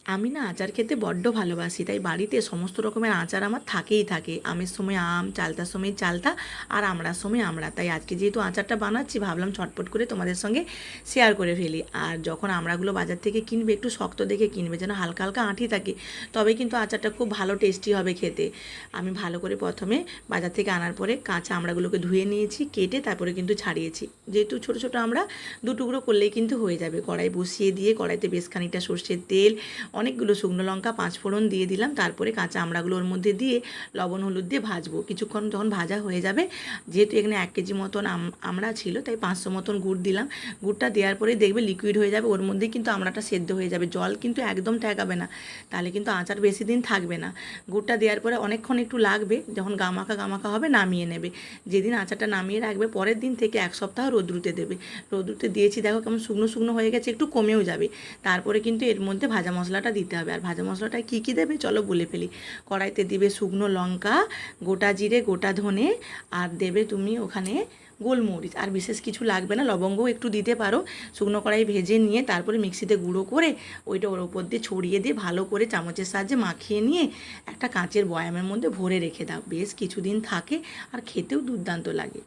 আমি না আচার খেতে বড্ড ভালোবাসি, তাই বাড়িতে সমস্ত রকমের আচার আমার থাকেই থাকে। আমের সময় আম, চালতার সময় চালতা, আর আমড়ার সময় আমড়া। তাই আজকে যেহেতু আচারটা বানাচ্ছি ভাবলাম ছটপট করে তোমাদের সঙ্গে শেয়ার করে ফেলি। আর যখন আমড়াগুলো বাজার থেকে কিনবে একটু শক্ত দেখে কিনবে, যেন হালকা হালকা আঁটি থাকে, তবে কিন্তু আচারটা খুব ভালো টেস্টি হবে খেতে। আমি ভালো করে প্রথমে বাজার থেকে আনার পরে কাঁচা আমড়াগুলোকে ধুয়ে নিয়েছি, কেটে তারপরে কিন্তু ছাড়িয়েছি। যেহেতু ছোটো ছোটো আমড়া, দু টুকরো করলেই কিন্তু হয়ে যাবে। কড়াই বসিয়ে দিয়ে কড়াইতে বেশ খানিকটা সর্ষের তেল, অনেকগুলো শুকনো লঙ্কা, 5 ফোড়ন দিয়ে দিলাম। তারপরে কাঁচা আমড়াগুলো ওর মধ্যে দিয়ে লবণ হলুদ দিয়ে ভাজবো। কিছুক্ষণ যখন ভাজা হয়ে যাবে, যেহেতু এখানে 1 কেজি মতন আমড়া ছিল, তাই 500 মতন গুড় দিলাম। গুড়টা দেওয়ার পরে দেখবে লিকুইড হয়ে যাবে, ওর মধ্যেই কিন্তু আমড়াটা সেদ্ধ হয়ে যাবে। জল কিন্তু একদম ঠেকাবে না, তাহলে কিন্তু আচার বেশি দিন থাকবে না। গুড়টা দেওয়ার পরে অনেকক্ষণ একটু লাগবে, যখন গামাখা গামাখা হবে নামিয়ে নেবে। যেদিন আচারটা নামিয়ে রাখবে, পরের দিন থেকে 1 সপ্তাহ রোদ্রুতে দেবে। রোদ্রুতে দিয়েছি, দেখো কেমন শুকনো শুকনো হয়ে গেছে, একটু কমেও যাবে। তারপরে কিন্তু এর মধ্যে ভাজা মশলাটা দিতে হবে। আর ভাজা মশলাটা কী কী দেবে চলো বলে ফেলি। কড়াইতে দিবে শুকনো লঙ্কা, গোটা জিরে, গোটা ধনে, আর দেবে তুমি ওখানে গোলমরিচ। আর বিশেষ কিছু লাগবে না, লবঙ্গও একটু দিতে পারো। শুকনো কড়াই ভেজে নিয়ে তারপরে মিক্সিতে গুঁড়ো করে ওইটা ওর ওপর দিয়ে ছড়িয়ে দিয়ে ভালো করে চামচের সাহায্যে মাখিয়ে নিয়ে একটা কাঁচের বয়ামের মধ্যে ভরে রেখে দাও। বেশ কিছুদিন থাকে আর খেতেও দুর্দান্ত লাগে।